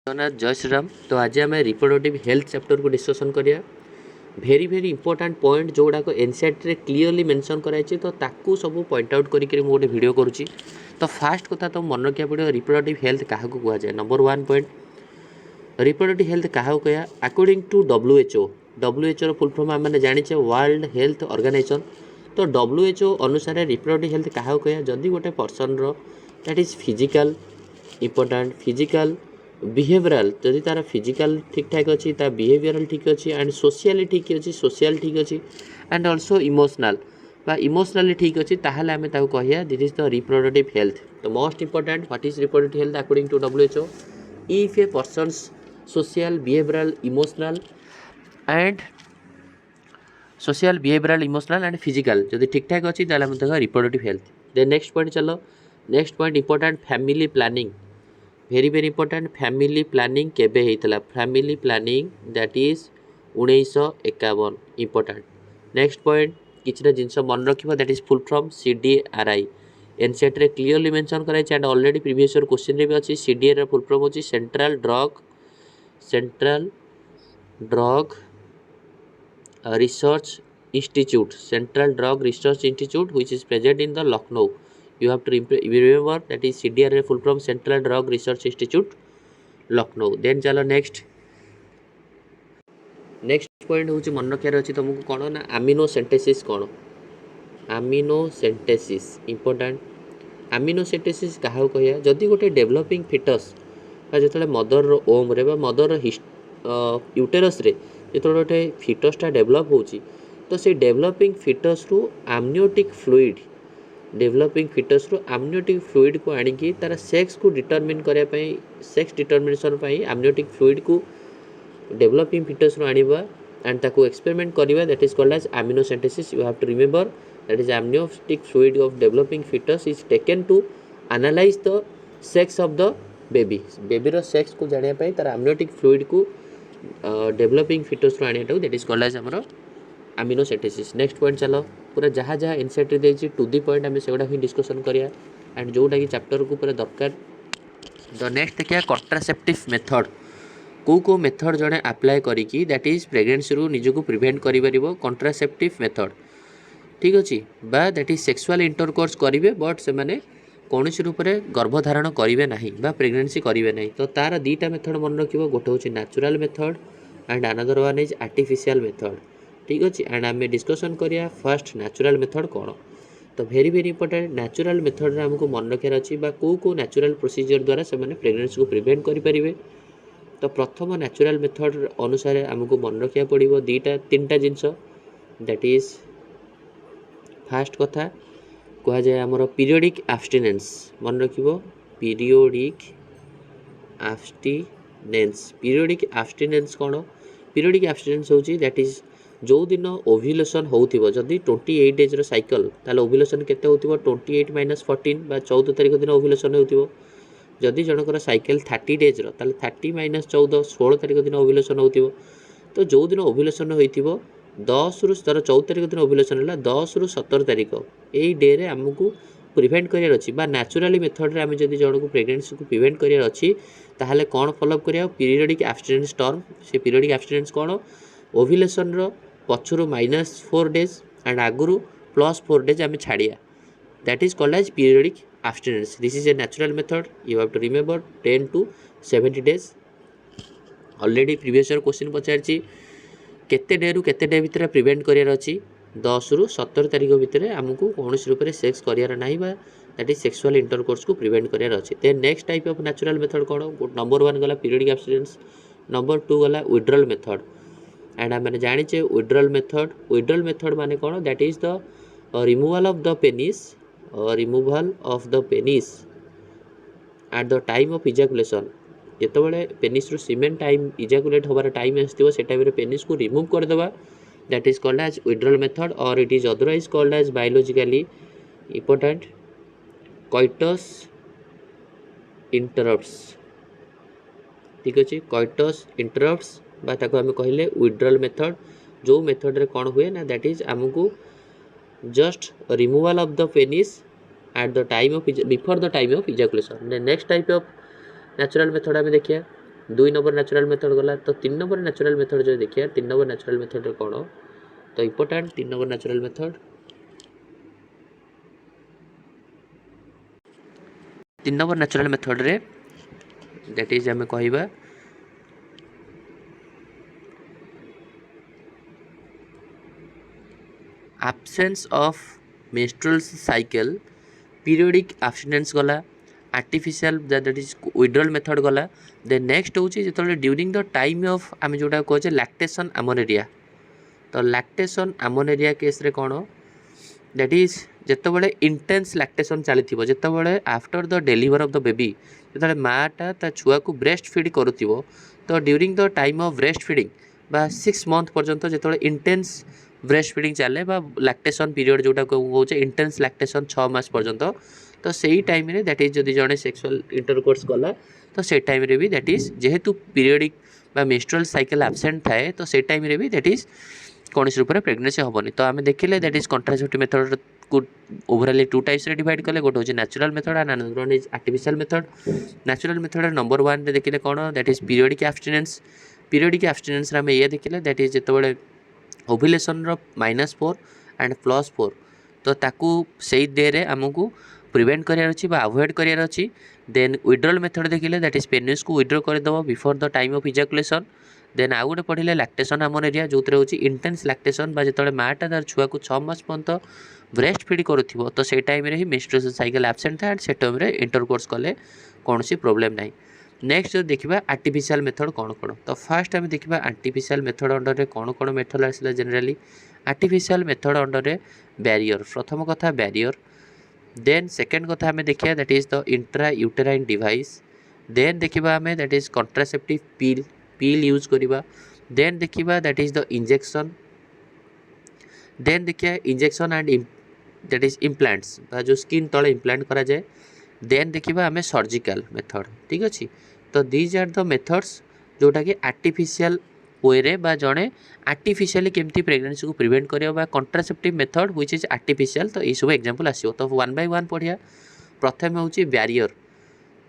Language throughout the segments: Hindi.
जगन्नाथ जय श्रीराम। तो आज आम रिप्रोडक्टिव हेल्थ चैप्टर को डिस्कसन करिया। भेरी भेरी इंपोर्टेंट पॉइंट जो गुड़ाक एनसीईआरटी रे क्लीयरली मेंशन कराई तो ताकू सब पॉइंट आउट करके गोटे वीडियो करुच्ची। तो फास्ट कथा तो मन रखा पड़ो रिप्रोडक्टिव हेल्थ क्या कह जाए। नंबर 1 पॉइंट रिप्रोडक्टिव हेल्थ क्या कह according to WHO full form आम जाने वर्ल्ड हेल्थ ऑर्गेनाइजेशन। तो WHO अनुसार रिप्रोडक्टिव हेल्थ क्या कह जदि गोटे person that is physical important physical behavioural जदि तार फिजिकल ठीक ठाक अच्छी बिहेवियरल ठीक अच्छी एंड सोशियली ठीक अच्छी सोशियल ठीक अच्छी एंड ऑल्सो इमोशनल इमोशनली ठीक अच्छी ताहले आमे ताको कहिया this is the reproductive health. तो most important what is reproductive health according to WHO if a persons social behavioural emotional and physical जदि ठीक ठाक अच्छी ताहले आमे ताको reproductive health. Then next point चलो। Next point important family planning very very important family planning केबे हेइतला family planning that is 1951 important. Next point किछटा जिंस मन रखिबा that is full from CDRI NCERT रे क्लियरली मेंशन कराई and already previous year question रे भी अछि। CDRI रे फुल फॉर्म होची central drug research institute which is present in the Lucknow. You have to remember that is CDRI full from Central Drug Research Institute Lucknow. Then चलो नेक्स्ट पॉइंट हूँ मन रखार अच्छी तुमको कौन ना आमिनो सेंटेसिस कौन आमिनो सेंटेसिस इंपोर्टेंट आमिनो सेंटेसिस क्या कह जदि गोटे डेभलपिंग फिटस जो मदर ओम रे मदर यूटेरस रे जो गोटे फिटसटा डेभलप होची तो से डेभलपिंग फिटस रु आमनियोटिक फ्लूइड को आनिकी तार सेक्स को डिटरमिन करने सेक्स डिटरमिनेशन आमनियोटिक फ्लूइड को डेभलपिंग फिटस रु आनिबा एंड ताको एक्सपेरिमेंट करबा that is called as amniocentesis. You have to remember that is amniotic fluid of developing fetus is taken to analyze the sex of the baby रो सेक्स को जानिया पई तार amniotic fluid को डेभलपिंग फिटस रु आनियाटा दैट इज कॉल्ड एज हमरो amniocentesis. नेक्स्ट पॉइंट चलो पूरा जहाँ जहाँ एनसीईआरटी देछि टू दी पॉइंट आम से ही डिस्कसन करिया एंड जोटा कि चैप्टर को पूरा दरकार। तो नेक्स्ट देखिए कॉन्ट्रासेप्टिव मेथड को मेथड जड़े अप्लाई करिकी दैट इज प्रेगनेंसी रु निजको प्रिवेंट करि परिबो कॉन्ट्रासेप्टिव मेथड ठीक अच्छी बा दैट इज सेक्सुअल इंटरकोर्स करेंगे बट से माने कौन रूप से गर्भधारण करेंगे ना बा प्रेगनेंसी करेंगे ना। तो तार दीटा मेथड मन रखिबो गोटे हूँ natural method and another one is artificial method ठीक अच्छे एंड आम डिस्कसन करिया फर्स्ट नेचुरल मेथड कौन। तो भेरी भेरी इंपोर्टेंट नेचुरल मेथड आमको मन रखार अच्छी को नेचुरल प्रोसीजर द्वारा से प्रेगनेंसी को प्रिवेंट करेंगे। तो प्रथम नेचुरल मेथड अनुसार आमको मन रखा पड़ो तीन टा जिनस दैट इज फास्ट कथा कह जाए आमर पीरियडिक एब्स्टिनेंस मन रखिबो पीरियडिक एब्स्टिनेंस कौन पीरियडिक एब्स्टिनेंस होची दैट इज जो दिन ओव्यूलेशन होउथिबो जदि 28 डेज रो साइकिल ताले ओव्यूलेशन केते होउथिबो 28 - 14 बा 14 तारिख दिन ओव्यूलेशन होउथिबो जदि जनकर साइकिल 30 डेज रो ताले 30 - 14 16 तारिख दिन ओव्यूलेशन होउथिबो। तो जो दिन ओव्यूलेशन होइथिबो 10 रु 14 तारिख दिन ओव्यूलेशन होला 10 रु 17 तारिख एई डे रे हमकु प्रिवेंट करियर अछि बा नेचुरली मेथड रे हम जदि जण को प्रेगनेंसी को प्रिवेंट करियर अछि ताहाले कोन फॉलो अप करिया पीरियडिक एब्स्टिनेंस टर्म से पीरियडिक एब्स्टिनेंस कोन ओव्यूलेशन रो पछरु -4 डेज एंड आगुरु +4 डेज आम छाड़िया that is called as periodic abstinence. This is a natural method you have to remember 10 to 70 days already previous year question पचारछि केते डे रु केते डे भितर प्रिवेंट करियर अछि 10 रु 17 तारिख भितर आमको कौन रूप से सेक्स करियर नाही बा दैट इज सेक्सुअल इंटरकोर्स को प्रिवेंट करियर अछि। Then next type of natural method कोन नंबर 1 गला पीरियडिक एब्स्टिनेंस नंबर 2 गला विड्रॉल मेथड एंड आम जाने विड्रॉल मेथड माने कौन that is the removal of the penis at the time of ejaculation जितेबाला पेनिस रु सीमेंट टाइम इजाकुलेट होबार टाइम आसो से टाइम पेनिस को रिमूव करदेवा that is called as withdrawal method और it is otherwise called as biologically important coitus interruptus ठीक अच्छे कॉइटस इंटरप्ट्स बात आम कहले विड्रॉल मेथड जो मेथड रे कौन हुए ना दैट इज आमको just removal of the penis at the time of before the time of ejaculation. Next type of natural method आम देखिए दुई नंबर नेचुरल मेथड गला तो 3 नंबर नेचुरल मेथड जो देखिए 3 नंबर नेचुरल मेथड कौन तो important 3 number natural method 3 number natural method रे दैट इज हमें कहबा absence of menstrual cycle periodic abstinence गला artificial that is withdrawal method गला then next होची जेतले during the time of आमे जोटा कहचे lactation amenorrhea तो lactation amenorrhea केस रे कोन that is जेतबेले intense lactation चलीथिबो जेतबेले after the deliver of the baby जेतले माटा ता छुआ को breast feed करूथिबो तो during the time of breast feeding बा 6 month पर्यंत जेतबेले intense ब्रेस्ट फीडिंग चले बा लैक्टेशन पीरियड जोटा कहूचे इंटेंस लैक्टेशन 6 मास पर्यंत तो सही टाइम रे दैट इज जदि जने सेक्सुअल इंटरकोर्स कला तो से टाइम रे भी दैट इज जेहेतु पीरियडिक बा मेंस्ट्रुअल साइकिल एब्सेंट थाए तो से टाइम रे भी दैट इज कौनसी रूप में प्रेगनेंसी हेनी तो आम देखिले दैट इज कंट्रासेप्टिव मेथड को ओवरऑली टू टाइप्स रे डिवाइड कले गोटे होचे natural method and another one is artificial method natural method number 1 रे देखिले कोन दैट इज पीरियडिक एब्स्टिनेंस रे हम ये देखिले दैट इज जेतबेले ओव्युलेशन रो -4 एंड +4 तो ताकू सही डे रे हमकू प्रिवेंट करियार अछि बा अवॉइड करियार अछि देन विड्रॉल मेथड देखिले दैट इज पेनिस को विड्रॉ कर दबो before the time of ejaculation then आउ गोटे पढ़िले लैक्टेशन अमेनोरिया जोतरे होछि इंटेंस लैक्टेशन बा जेतले माटा तार छुआ को 6 मास पर्यंत ब्रेस्ट फीड करूथिबो तो से टाइम रे ही मेंस्ट्रुएशन साइकिल एब्सेंट था एंड से टाइम रे इंटरकोर्स कले कोनसी प्रॉब्लम नाही नेक्स्ट जो देखिबा आर्टिफिशियल मेथड कौन कौन तो फर्स्ट आम देखिबा आर्टिफिशियल मेथड अंडर रे कौन कौन मेथड आसला जनरली आर्टिफिशियल मेथड अंडर रे बैरियर प्रथम कथा बैरियर देन सेकंड कथा आम देखिया that is the intra uterine device then देखिबा आम that is contraceptive pill use करिबा देन देखिबा that is the injection then देखिया injection and that is implants जो स्किन तले इम्प्लांट करा जाए देन देखिबा आम सर्जिकल मेथड ठीक अच्छे तो दीज आर द मेथड्स जोटा कि आर्टिफिशियल वे रे बा जड़े आर्टिफिशियली केमती प्रेगनेंसी को प्रिवेंट करियो contraceptive method which is artificial तो ये सब एग्जांपल आसीबो तो 1 बाय 1 पढ़िया प्रथम होची बैरियर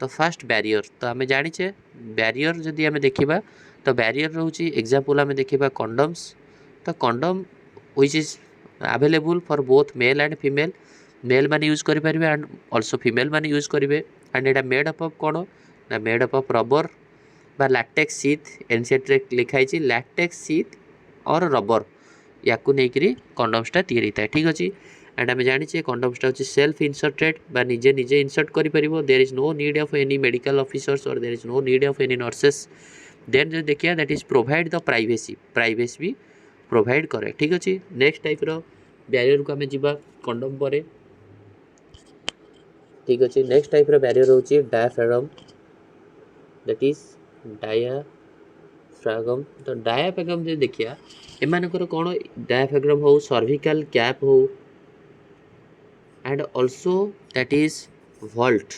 तो फर्स्ट बैरियर तो आम जानिचे बैरियर जदि आम देखिबा तो बैरियर रोची एग्जांपल आम देखिबा कंडोम्स तो condom which is available for both male and female male माने यूज करि परिबे एंड आल्सो फीमेल माने यूज करिवे and Etah made up of cone ना मेड अप ऑफ रबर बा लैटेक्स शीट एनसीईआरटी रे लिखाई छी लैटेक्स शीट और रबर याकू नै करी कंडोम्सटा तैयारी था ठीक अछि एंड आम जानि छे कंडोम्सटा होची सेल्फ इंसर्टेड बा निजे निजे इंसर्ट करि परिबो there is no need of any medical officers और there is no need of any nurses then जो देखिया that is provide the privacy भी प्रोवाइड करे ठीक अछि नेक्स्ट टाइप रो बैरियर को आम जिबा कंडोम परे ठीक अच्छे नेक्स्ट टाइप रो बैरियर होची डायाफ्रागम दैट इज डायाफ्रागम तो डायाफ्रागम जे देखिया एमानकर कोन डायाफ्रागम हो सर्विकल कैप हो and also that is vault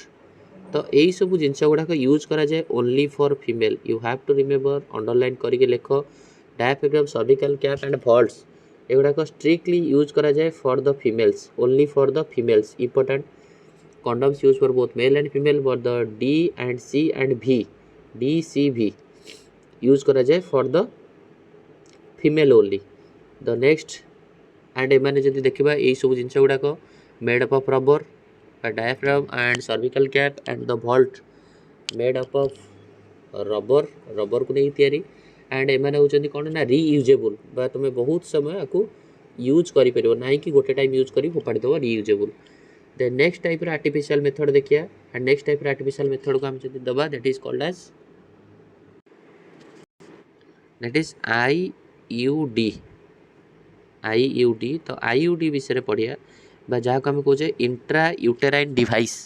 तो यही सब जिनस गुड़ाक यूज करा जाए only for female you have to remember underline करके लिख diaphragm cervical cap and vaults एगुड़ाक स्ट्रिक्टली यूज करा जाए for the females only for the females important condoms used for both male and female but the D and C and V D C V use करा जाए for the female only the next and एमाने जदि देखिबा एई सब जिंस गुडाक made up of rubber a diaphragm and cervical cap and the vault made up of rubber को नहीं तैयारी एंड एमाने होचंदी कोन ना रीयूजेबल बा तुमे बहुत समय आकू यूज करि परिबो नाही कि गोटे टाइम यूज करी फोपाडी देबो reusable The next type of artificial method देखिया and next type of artificial method को हम जदि दबा that is called as IUD तो IUD विषय पढ़िया बा जहाँ को हम कहे इंट्रा यूटेराइन डिवाइस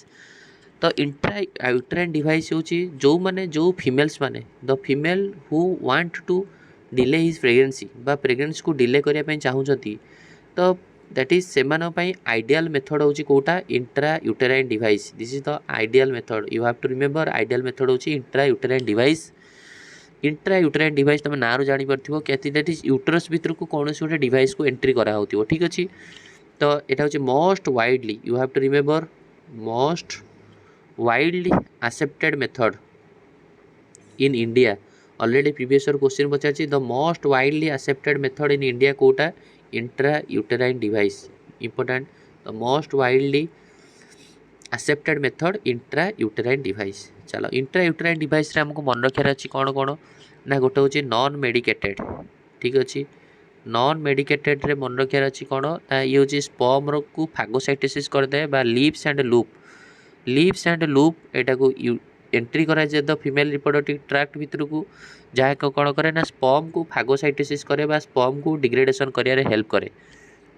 तो इंट्रा यूटेराइन डिवाइस होची जो माने जो फीमेल्स माने the female who want to delay his pregnancy बा प्रेगनेंसी को डिले करिया पई चाहूचंती तो दैट इज से आइडियल मेथड होची कोटा intra uterine device this is the ideal method you have to remember ideal method होची इंट्रा यूटेराइन डिवाइस तुम ना जानी पारथिबो केति दैट इज यूटरस भीतर को कौन से डिवाइस को एंट्री करा होतिबो ठीक अछि तो एटा होची most widely you have to remember most widely accepted method in India already previous question पचार the most widely accepted method in India कोटा intra uterine device important the most widely accepted method intra uterine device चलो इंट्रा यूटेराइन डिवाइस आमको मन रखार अच्छी कौन कौन ना गोटे हूँ नॉन मेडिकेटेड ठीक अच्छे नॉन मेडिकेटेड रे मन रखार अच्छी कौन ना ये हूँ स्पर्म को फागोसाइटोसिस करदे लिप्स एंड लूप एटा को एंट्री करा जाए द फीमेल रिप्रोडक्टिव ट्रैक्ट भितर को जहाँ कौन करे ना स्पर्म को फागोसाइटोसिस करे स्पर्म को डिग्रेडेशन करिया हेल्प करे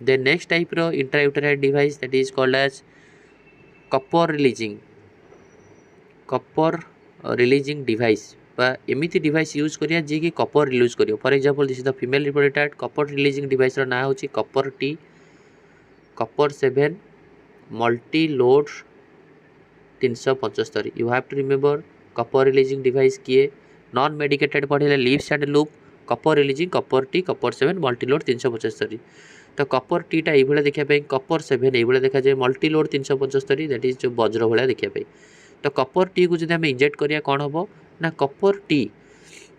देन नेक्स्ट टाइप रो intrauterine device that is called as copper releasing device एमती डिवाइस यूज करिया जी कि कपर रिलीज करियो for example this is the female reproductive copper releasing device रो ना होची copper T copper 7 multi load 375 you have to remember copper releasing device किए नॉन मेडिकेटेड पढ़े Lippes and loop copper releasing copper T copper 7 multi load 375 तो कपर टीटा ये देखा कपर 7 ये देखा जाए मल्टी लोड 375 दैट इज जो वज्र भाया देखा तो कपर टी को जब इंजेक्ट करिया कौन हम ना कपर टी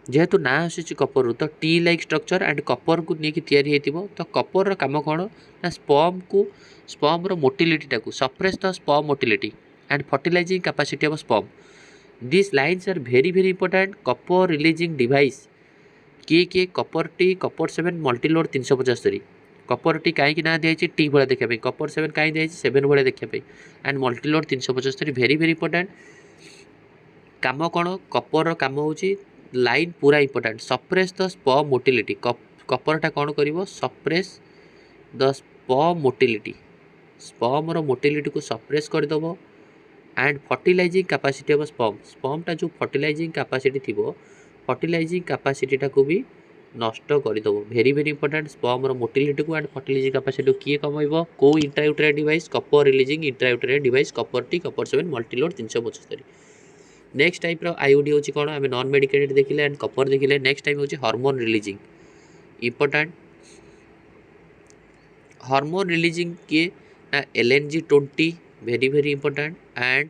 जेहेतु ना आसूँ कपर तो T like structure and Kapoor को लेकिन तो कपर काम कौन ना स्पर्म रो मोटिलिटी को suppress the sperm motility and fertilising capacity of sperm this lines are very very important copper releasing device किए copper T copper 7 multi load 375 Kapoor T कहीं ना दिखाई टी भाया देखा कपर 7 कहीं दिखाई 7 भाया देखा and multi load 375 very very important काम कौन कपर काम हो लाइन पूरा important suppress the sperm motility कपरटा कौन कर suppress the sperm motility sperm रो मोटिलिटी को सप्रेस करदेव एंड फर्टिलाइजिंग कैपेसिटी ऑफ स्पर्मटा जो फर्टिलाइजिंग कैपेसिटी थी फर्टिलाइजिंग कैपेसिटीटा को भी नष्ट करदेव वेरी वेरी इंपोर्टेंट स्पर्म रो मोटिलिटी को एंड फर्टिलाइजिंग कैपेसिटी को किए कम को intrauterine device copper releasing intrauterine device copper T copper 7 multi load 375 next type रो आईओडी होची कोन हमें नॉन मेडिकेटेड देखिले एंड कपर देखिले नेक्स्ट टाइप होची hormone releasing important hormone releasing के LNG-20 very very important and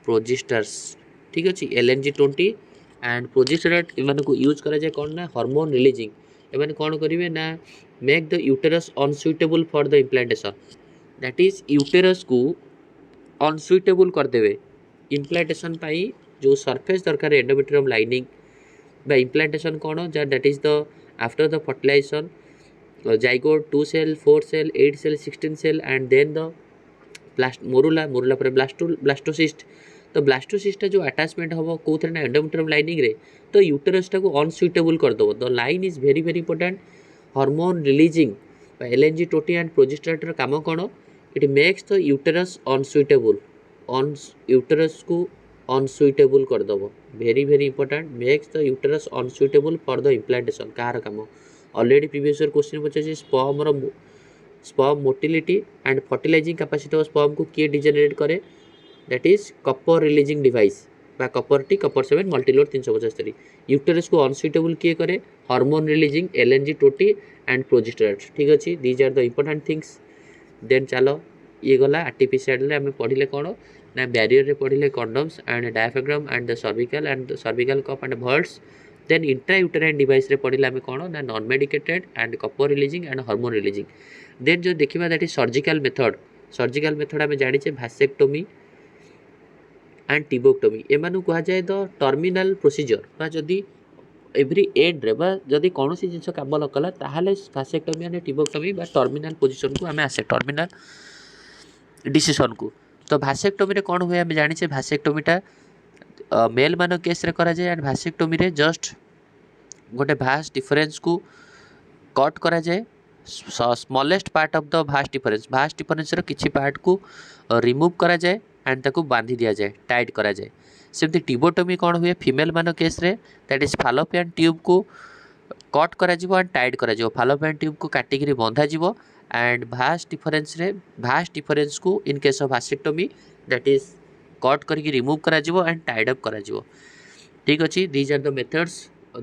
progestasert ठीक अच्छे LNG-20 एंड प्रोजेस्टेरेट इन को यूज करा जाए कौन ना हार्मोन रिलीजिंग एमाने कौन करेंगे ना make the uterus unsuitable for the implantation that is uterus को अनसुइटेबल करदेवे इम्प्लांटेशन पाई जो सरफेस दरकार एंडोमेट्रियम लाइनिंग बा इम्प्लांटेशन कौन जहाँ that is the after the fertilisation zygote 2 cell 4 cell 8 cell 16 cell and then the morula पर ब्लास्टोसिस्ट तो ब्लास्टोसिस्ट जो अटैचमेंट हम कौन ना एंडोमेट्रियम लाइनिंग रे तो यूटेरसटा को अनसुइटेबल करदेव the line is very very important hormone releasing LNG-20 and progestasert काम कौन it makes the uterus unsuitable uterus को अनसुइटेबल करदेव very very important makes the uterus unsuitable for the implantation कार काम ऑलरेडी प्रीवियस क्वेश्चन पचार sperm motility and fertilising capacity of sperm को किए डिजेनरेट करे that is copper releasing device बा copper T copper 7 multi load 375 uterus को अनसुइटेबल किए करे hormone releasing LNG-20 and progestasert ठीक अच्छे these are the important things then चलो ये गला आर्टिफिशियल आम पढ़ले कौन ना बैरियर रे पढ़ले condoms and diaphragm and the cervical cap and vaults then intrauterine device रे पढ़ले आम कौन ना non medicated and copper releasing and hormone releasing then जो देखा दैट इज सर्जिकल मेथड आम जाने भासेक्टोमी एंड टिबोक्टोमी एमानु कहा जाए द टर्मिनाल प्रोसीजर जदि एवरी एंड रे जदि कौन सी जिन काम न कला ताहले भासेक्टोमी एंड टिबोक्टोमी टर्मिनाल पोजिशन को आम आसे टर्मिनाल डिसीजन को तो भासेक्टोमी कौन हुए आम जाने भासेक्टोमीटा मेल मान केस रे करा जाए एंड भासेक्टोमी रे जस्ट गोटे भास डिफरेंस को कट करा जाए smallest part of the vas deferens रो किछि पार्ट को रिमूव करा जाए एंड ताको बांधी दिया जाए टाइट करा जाए सेमती टिबोटोमी कौन हुए फीमेल मान केस रे दैट इज फालोपियन ट्यूब को कट करा जिवो एंड टाइट करा जिवो फालोपियन ट्यूब को काटिकी बंधा जिवो एंड भास डिफरेंस को in case of vasectomy that is cut करके रिमूव करा जिवो एंड टाइड अप करा जिवो ठीक अच्छे दीज आर द मेथड्स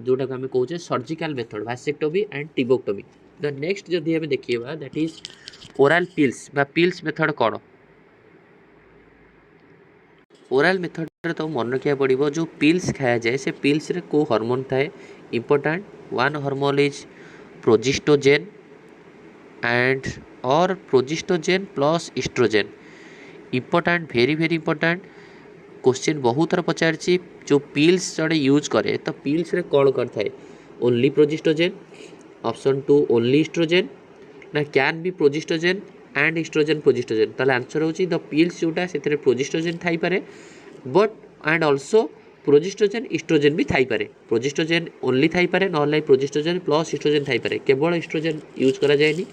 जोटा आम कहे surgical method vasectomy and tubectomy the next जदि आम देखा that is oral pills method कौन ओराल मेथड तो मन रखा पड़ो जो पिल्स खाया जाए से पिल्स रे को हार्मोन थाए important one hormone is progesterone and और progesterone plus oestrogen important very very important question बहुत थर पचार जो पिल्स जड़े यूज करे तो पिल्स रे कौन करए only progesterone option 2 only oestrogen ना can be progesterone and oestrogen progesterone ताले आंसर होची द पिल्स जोटा सेतरे प्रोजेस्टेरोन थाई पारे but and also progesterone oestrogen भी थाई पारे प्रोजेस्टेरोन ओनली थाई पारे नॉन प्रोजेस्टेरोन प्लस एस्ट्रोजेन थाई पारे केवल एस्ट्रोजेन यूज करा जाएनी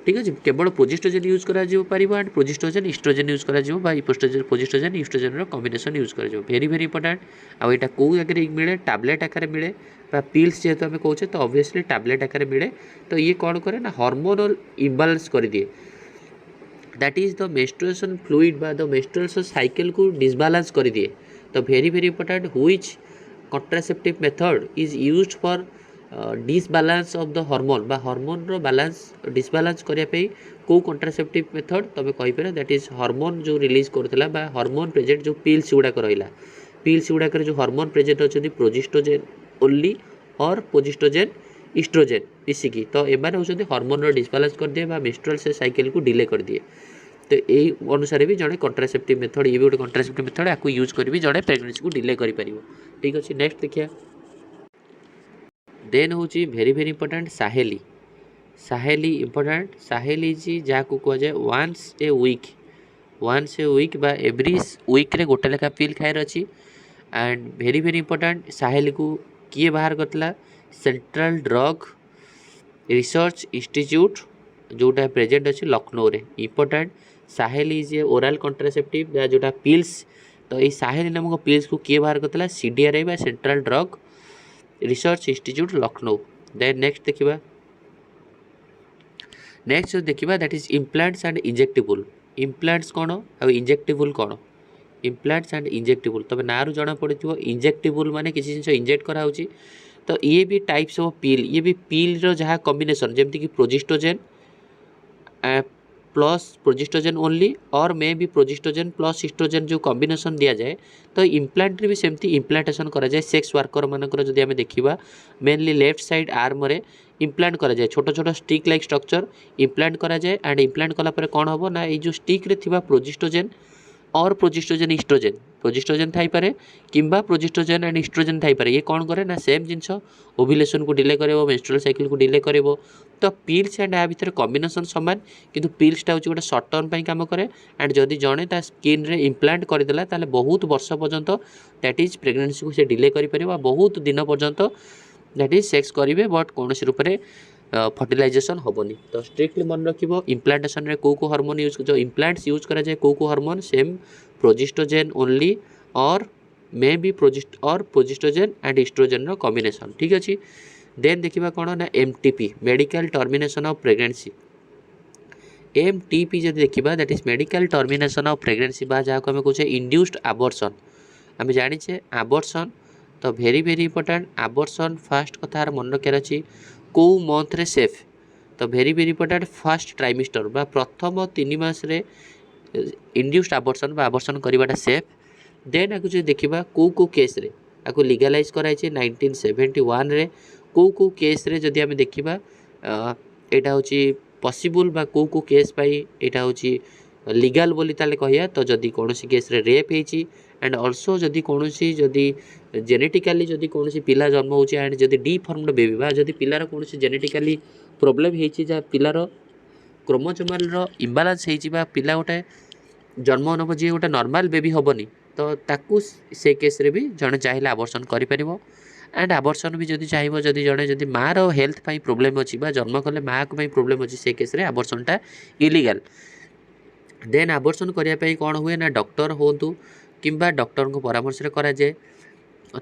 ठीक अच्छे केवल प्रोजेस्टेरोन यूज करा पारिबो एंड प्रोजेस्टेरोन एस्ट्रोजेन यूज करा जिवो बा प्रोजेस्टेरोन एस्ट्रोजेन रो कॉम्बिनेशन यूज करा जिवो वेरी वेरी इंपोर्टेंट आ एटा को जगह मिले टैबलेट आकार मिले बा पिल्स जेहेतु आम कहे तो ऑब्वियसली टैबलेट आकार मिले तो ये कौन करे ना हार्मोनल इम्बालांस कर दिए that is the menstruation fluid बा द मेंस्ट्रुअल साइकिल को डिसबालांस कर दिए तो very very important which contraceptive method is used for disbalance of the hormone बा हार्मोन रो बैलेंस डिसबालांस करिया पे को कॉन्ट्रासेप्टिव मेथड तबे कहि पारे दैट इज हार्मोन जो रिलीज करथला बा हार्मोन प्रेजेंट जो पिल्स गुडा रहिला पिल्स गुडा जो हार्मोन प्रेजेंट होचदी प्रोजेस्टेरोन ओनली और प्रोजेस्टेरोन एस्ट्रोजेन मिसिकी तो एमाने होचदी हार्मोन रो डिसबालांस कर दिए बा मेंस्ट्रुअल से साइकिल को डिले कर दिए तो यही अनुसार भी जड़े कॉन्ट्रासेप्टिव मेथड ये भी गोटे कॉन्ट्रासेप्टिव मेथड आपको यूज कर भी जड़े प्रेगनेंसी को डिले कर पारिबो ठीक अच्छे नेक्स्ट देखिए देन हूँ very very important Saheli Saheli important Saheli जी जहाँ को कह जाए वन्स ए वीक बा एवरी वीक रे गोटे लेखा पिल खाएर अच्छी and very very important Saheli को किए बाहर करता सेंट्रल ड्रग रिसर्च इंस्टीट्यूट जोटा प्रेजेंट अच्छी लखनऊ रे important Saheli is a oral contraceptive जोटा पिल्स तो ये साहेली नामक पिल्स को किए बाहर करता सीडीआरआई बा central drug research institute Lucknow then next देखिबा नेक्स्ट जो देखिबा that is implants and injectable implants कौन और इंजेक्टेबल कौन इम्प्लांट्स एंड इंजेक्टेबल तब नारू जना पड़ो इंजेक्टेबल माने किसी जिन इंजेक्ट करा होची तो ये भी टाइप्स ऑफ पिल ये भी पिल रो जहाँ कॉम्बिनेशन जमती कि प्रोजेस्टेरोन प्लस प्रोजेस्टेरोन ओनली और मे भी प्रोजेस्टेरोन प्लस एस्ट्रोजेन जो कॉम्बिनेशन दिया जाए तो इम्प्लांट भी सेमती इम्प्लांटेशन करा जाए सेक्स वर्कर मानकर जदि आम देखा मेनली लेफ्ट साइड आर्म रे इम्प्लांट करा जाए छोट छोट स्टिक लाइक स्ट्रक्चर इम्प्लांट करा जाए एंड इम्प्लांट कला पर कौन हम ना ये जो स्टिक रे थिबा प्रोजेस्टेरोन और प्रोजेस्टेरोन एस्ट्रोजेन प्रोजेस्टेरोन थाई पारे किंबा प्रोजेस्टेरोन एंड एस्ट्रोजेन थाई पारे ये कौन करे ना सेम जिनस ओव्यूलेशन को डिले करेबो मेंस्ट्रुअल साइकिल को डिले करेबो तो पिल्स एंड या भितर कॉम्बिनेशन समान किंतु पिल्सटा होची गोटे शॉर्ट टर्म पई काम करे एंड जदि जणे ता स्किन रे इम्प्लांट करदेला ताले बहुत वर्ष पर्यंत दैट इज प्रेगनेंसी को से डिले करि परिबा बहुत दिन पर्यंत दैट इज सेक्स करेंगे बट कौन रूप से फर्टिलाइजेशन हेनी तो स्ट्रिक्टली मन रखिबो इम्प्लांटेशन रे को हार्मोन यूज जो इम्प्लांट्स यूज करा जाए को हार्मोन सेम प्रोजेस्टेरोन ओनली और may be progesterone and estrogen रो कॉम्बिनेशन ठीक अच्छे देन देखिबा कौन ना MTP medical termination of pregnancy MTP जब देखा that is medical termination of pregnancy बा जहाँ को आम कहे इंड्यूस्ड आबर्सन आम जाचे आबर्सन तो वेरी वेरी इंपोर्टेंट आबर्सन फास्ट कथार मन रखार अच्छी कौ मंथ रे सेफ तो very very important fast trimester बा प्रथम 3 मास रे इंड्यूस्ड आबर्सन बा आबर्सन करवाटा सेफ देन आपको जो देखा को केस रे आपको लीगलाइज कराई 1971 रे को केस रे जदि आम देखा यहाँ हूँ पॉसिबल बा को केस पाई यहाँ हूँ लीगल बोली ताले कहिया तो जदि कौन केस रे रेप होती एंड ऑल्सो जदि कौन जदि जेनेटिकाली जदि कौन पिला जन्म हो एंड जदि डिफॉर्म्ड बेबी बा जदि पिलार कौन जेनेटिकाली प्रोब्लेम होती जहाँ पिलार क्रोमोसोमल इम्बालांस होती पिला गोटे जन्म नब जी गोटे नॉर्मल बेबी हेनी तो ताकू से केस रे भी जड़े चाहिए आबर्सन कर एंड आबर्सन भी जदि चाहिए जदि जड़े जदि मार हेल्थ पाई प्रोब्लेम अच्छी जन्म कले माँ को प्रोब्लेम अच्छी से केस रे आबर्सनटा इलीगल देन आबर्सन करने कौन हुए ना डॉक्टर हूँ किंबा डॉक्टर को परामर्श करा जाए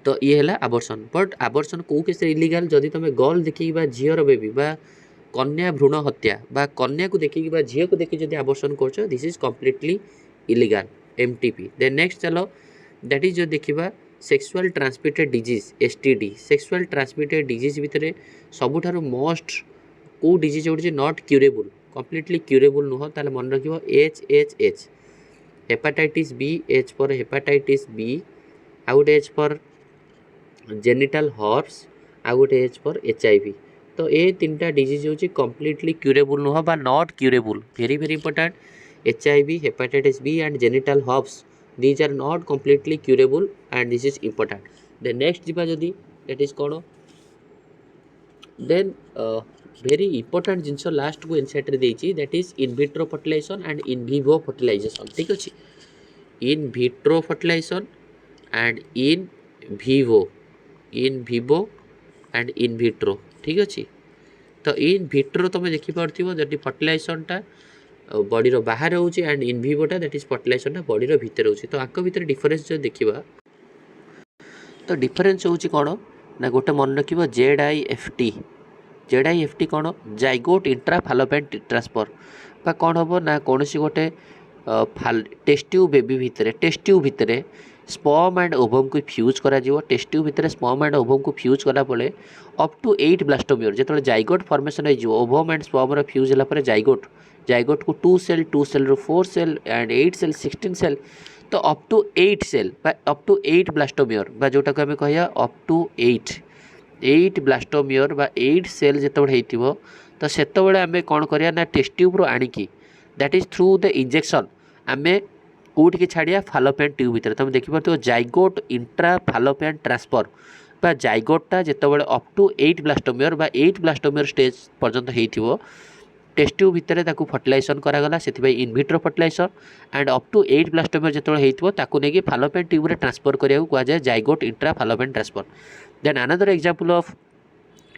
तो ये है आबर्सन बट आबर्सन कौ केस इलीगल जदि तुम गर्ल देखिए झीर बेबी बा कन्या भ्रूण हत्या बा कन्या को देखिए बा झील को देखिए जब आबर्सन कर this is completely illegal MTP then next चलो दैट इज जो देखा sexual transmitted disease STD sexual transmitted disease भितर सबुठारु मोस्ट को डिजीज जोड़ी नॉट क्यूरेबल कम्प्लीटली क्यूरेबल नुह ताले मन रखिबो HHH hepatitis B H for hepatitis B आउ गोटे एच फॉर जेनिटाल हॉर्स आउ गोटे एच फॉर एचआईवी तो ये तीन टा डिजीज होची कंप्लीटली क्यूरेबल नुह बा not curable very very important HIV hepatitis B and genital herpes these are not completely curable and this is important then next jiba jodi that is kono then very important ଜିନିଷ ଲାଷ୍ଟ କୁ ଇନସାଇଟ୍ ରେ ଦେଇଛି that is in vitro fertilization and in vivo fertilization ଠିକ ଅଛି in vitro fertilization and in vivo and in vitro ଠିକ ଅଛି ତ in vitro ତମେ ଦେଖିପାରୁଥିବ ଯଦି ଫର୍ଟିଲାଇଜେସନଟା बॉडीर बाहर होची एंड इन विवोटा दैट इज फर्टिलाइजेशन बॉडीर भितर होची तो आंक भितर डिफरेंस जो देखिबा तो डिफरेंस होची कोन ना गोटे मन रखिबो जेड आई एफ टी कोन जाइगोट इंट्रा फालोपियन ट्रांसफर बा कोन हबो ना कोनसी गोटे टेस्ट ट्यूब बेबी भितर स्पर्म एंड ओवम को फ्यूज करा जिवो टेस्ट ट्यूब भितर स्पर्म एंड ओवम को फ्यूज कला पले अप टू 8 ब्लास्टोमियर जेतले जाइगोट फॉर्मेशन हो जिवो ओवम एंड स्पर्म रो फ्यूज हला परे जाइगोट को 2 सेल रो 4 सेल एंड 8 सेल 16 सेल तो up to 8 cell up to 8 blastomere बा जोटा को हमें कहया अप टू 8 ब्लास्टोमियर बा 8 सेल जेतबे हेतिबो तो सेतबेले हमें कोन करिया ना टेस्ट ट्यूब रो आनी की that is through the injection आमे कोट की छाड़िया फालोपियन ट्यूब भीतर तुम देखि परतो जाइगोट इंट्रा फालोपियन ट्रांसफर बा जाइगोटटा जेतबेले अप टू 8 ब्लास्टोमियर बा 8 ब्लास्टोमियर स्टेज पर्यंत हेतिबो टेस्ट ट्यूब भितर ताकू फर्टिलाइजेशन करागला से in vitro fertilisation and up to 8 blastomere जेतबेले हेतिबो ताकू नेकी फालोपियन ट्यूब रे ट्रांसफर करिया को जाय zygote intra fallopian transfer then another example of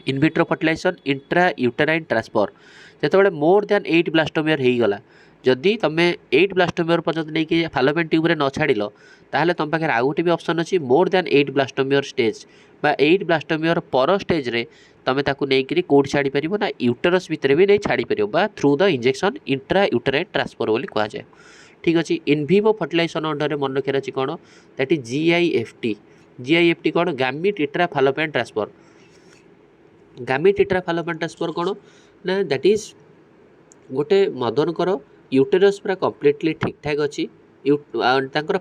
in vitro fertilisation intra uterine transfer जेतबेले मोर देन 8 ब्लास्टोमियर हेई गला जदि तुम 8 ब्लास्टोमियर पर्यंत नहीं कि फालोपियन ट्यूब रे न छाड़िल ताहले तुम पाखे आउ गोटे भी ऑप्शन अच्छी मोर देन 8 ब्लास्टोमियर स्टेज बा 8 ब्लास्टोमियर पर स्टेज रे तुम ताकू नहीं कोड छाड़ी पार ना यूटेरस भितर भी नहीं छाड़ी पार बा through the injection intra uterine transfer बोली कह जाए ठीक अच्छे इन विवो फर्टिलाइजेशन अंडर मन रखियार अच्छी कौन दैट इज जीआईएफटी कौन गामिट intra fallopian transfer गामिट intra fallopian transfer कौन ना दैट इज गोटे मदर यूटेरस पूरा कम्प्लीटली ठीक ठाक अच्छी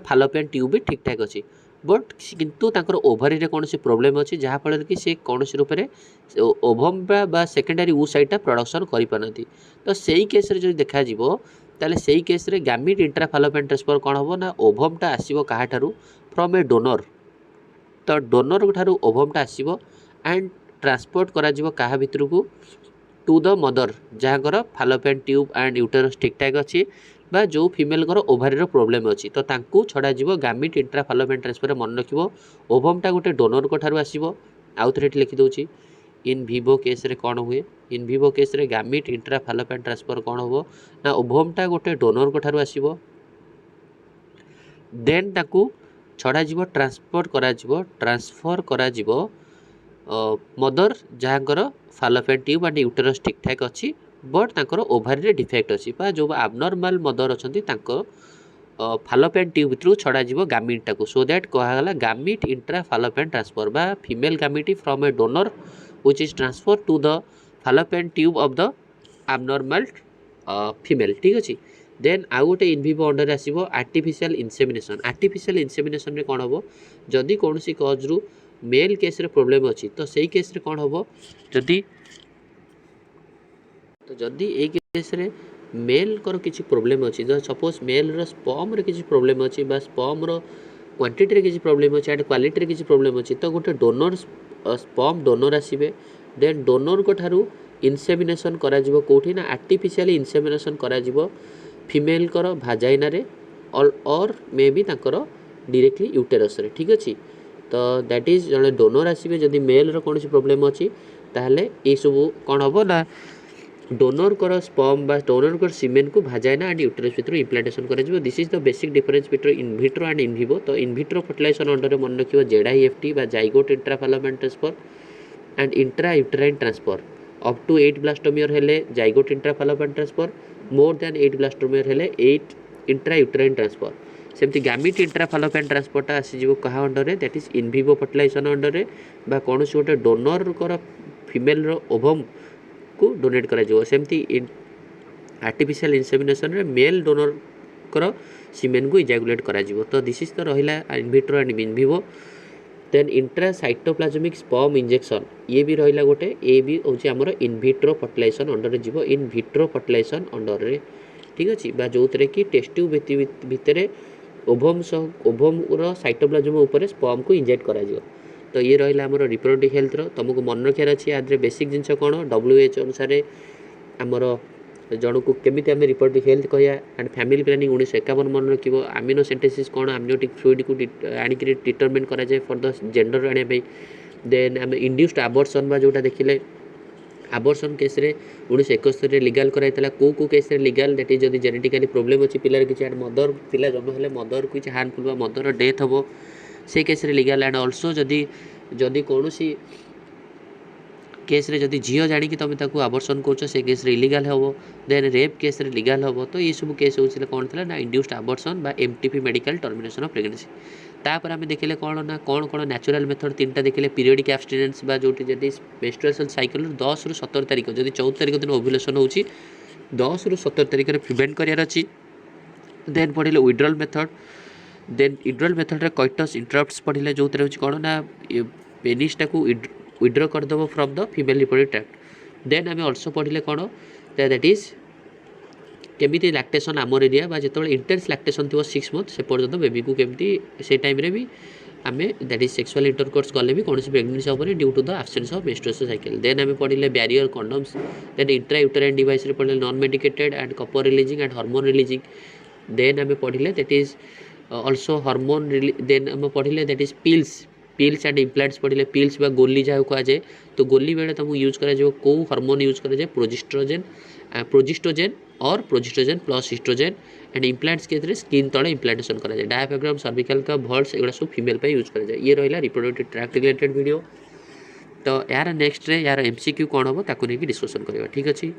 फालोपियन ट्यूब भी ठीक ठाक अच्छी बट किंतु ओभारी रे कौन प्रोब्लेम अच्छी जहाँफल कि सी कौन रूप से ओभम बा सेकेंडरी ऊसाइटा प्रोडक्शन करें तो सही केस रे जो देखा ताले सही केस रे गामिट इंट्रा फालोपियन ट्रांसफर कौन हम ना ओभमटा आसो क्या फ्रॉम ए डोनर तो डोनर ठारू ओभमटा आसो एंड ट्रांसपोर्ट करा क्या भितर को टू द मदर जहाँकर फालोपियन ट्यूब एंड यूटेरस ठीक ठाक अच्छी बा जो फिमेल ओभारी प्रोब्लेम अच्छी तो तांकू छड़ा जीव गामिट इंट्रा फालोपियन ट्रांसफर मन रखिबो ओभमटा गोटे डोनर को ठारू आसीबो आउ थरे लिखि दउची इन विवो केस रे कौन हुए इन विवो केस रे गामिट इंट्रा फालोपियन ट्रांसफर कौन हो ना ओभमटा गोटे डोनर को ठारू आसीबो देन ताकू छड़ा जीव ट्रांसफर करा जीव मदर जहाँकर फालोपियन ट्यूब एंड यूटेरस ठीक ठाक अच्छी बट तांकर ओभारी डिफेक्ट अच्छी जो आबनॉर्मल मदर अच्छा फालोपियन ट्यूब भर छड़ा जीव गामिटा को सो दैट कहला गामिट इंट्रा फालोपियन ट्रांसफर बा female gamete from a donor which is transfer to the fallopian tube of the abnormal female ठीक अच्छे देन आउ गोटे इन विवो अंडर आसो आर्टिफिशियल इनसेमिनेशन रे कौन हम जदि कौन सी कज रु मेल केस रे प्रॉब्लम अच्छी तो सही केस रे कौन हम जदि ए केस रे मेल कर किसी प्रॉब्लम अच्छी सपोज मेल रो स्पर्म रे किसी प्रॉब्लम अच्छी बा स्पर्म रो क्वांटिटी रे किसी प्रॉब्लम अच्छी एंड क्वालिटी रे किसी प्रॉब्लम अच्छी तो गोटे डोनर स्पर्म डोनर आसीबे देन डोनर को ठारू इनसेमिनेशन करा जिवो कोठी ना आर्टिफिशियली इनसेमिनेशन करा जिवो फीमेल कर भाजाइना रे और मे बी तांकर डायरेक्टली यूटेरस रे ठीक अच्छी तो दैट इज जड़े डोनर आसबे जदि मेल रो कौन प्रॉब्लम अच्छी ताहले ये सब कौन हम ना डोनर कर स्पर्म बा डोनर कर सीमेन को भाजाइना एंड यूटेरस भीतर इम्प्लांटेशन कर this is the basic difference between in vitro and in vivo तो इन विट्रो फर्टिलाइजेशन अंडर मन रखियो जेडआईएफटी बा zygote intra fallopian transfer and intra uterine transfer up to 8 blastomere हेले zygote intra fallopian transfer more than 8 blastomere हेले 8 इंट्रा यूटेराइन ट्रांसफर सेमती गामिट इंट्रा फालोपियन ट्रांसफरटा आसीजिवो कहा अंडर that is in vivo fertilization अंडर बा कौन गोटे डोनर कर फीमेल रो ओभम को डोनेट करा सेमती आर्टिफिशियल इनसेमिनेशन रे मेल डोनर सीमेन को इजाकुलेट करा जिवो। तो दिस इज तो रहिला in vitro and in vivo. Then intracytoplasmic sperm injection ये भी रहिला गोटे, ये भी होची हमर इनविट्रो फर्टिलाइजेशन अंडर रे जिवो, इनविट्रो फर्टिलाइजेशन अंडर रे ठीक अछि बा जोतरे कि टेस्ट ट्यूब भितरे ओभम रो साइटोप्लाज्म ऊपर स्पर्म को इंजेक्ट करा जिवो। तो ये रहिला हमर रिप्रोडक्टिव हेल्थ रो तुमको मन रखियार अछि आदरे बेसिक जिंस कोन WHO अनुसार हमर जन को केमिति आम रिप्रोडक्टिव हेल्थ कहया एंड फैमिली प्लानिंग 1951 मन रखिबो। आमिनो सिंथेसिस कोन आमनियोटिक फ्लूइड को आनिक डिटरमिन करा जाय फॉर द जेंडर आने पे। देन आम इंड्यूस्ड अबॉर्शन बा जोटा देखिले अबॉर्शन केस रे 1971 रे लीगल कराइतला को केस रे लीगल दैट इज जदी जेनेटिकली प्रॉब्लम अछि पिलार किछ एंड मदर पिला जन्म हेले मदर को किछ हार्मफुल बा मदर डेथ हबो से केस रे लीगल एंड आल्सो जदी कोनोसी केस रे जदी झियो जानी कि तुम ताको अबॉर्शन करछ से केस रे इलीगल हबो। देन रेप केस रे लीगल हबो। तो ये सब केस होछले कोन थला ना इंड्यूस्ड अबॉर्शन बा MTP medical termination of pregnancy. तापर आमे देखिले कोन ना कोन नेचुरल मेथड तीनटा देखिले पीरियडिक एब्स्टिनेंस बा जोटी जदी मेंस्ट्रुएशन साइकिल 10 रु 17 तारिख जदी 14 तारिख दिन ओव्युलेशन होची 10 रु 17 तारिख रे प्रिवेंट करियार अछि। देन पढिले withdrawal method. Then withdrawal method रे कोइटस इंटरप्ट्स पढिले जोतरे होची कोन ना पेनिस टाको विड्रॉ कर दबो from the female reproductive tract. Then आमे आल्सो पढिले कोन दैट इज केमिति लैक्टेशन आमर एरिया बा जेतबे इंटेंस लैक्टेशन थिबो 6 मंथ से पर्यंत बेबी को केमिति से टाइम रे भी आमे दैट इज सेक्सुअल इंटरकोर्स गले भी कोनसी प्रेगनेंसी होबनी due to the absence of menstruation cycle. Then आमे पढिले barrier condoms. Then intra uterine device रे पढिले non medicated and copper releasing and hormone releasing. Then आमे पढिले that is also hormone then आमे पढिले that is pills and implants पढिले पिल्स बा गोली जाय को आजे। तो गोली बेले तुमको यूज करा जो को हार्मोन यूज करा जाय प्रोजेस्ट्रोजेन और प्रोजेस्ट्रोजेन प्लस हिस्ट्रोजेन एंड इम्प्लांट्स के स्किन तले इम्प्लांटेशन करा जाय। डायफ्राम सर्विकल का भल्स एगुड़ा सब फीमेल पे यूज करा जाय। ये रहिला रिप्रोडक्टिव ट्रैक्ट रिलेटेड वीडियो। तो यार नेक्स्ट रे यार एमसीक्यू कोन होबो ताको नेकी डिस्कशन करबा ठीक अछि।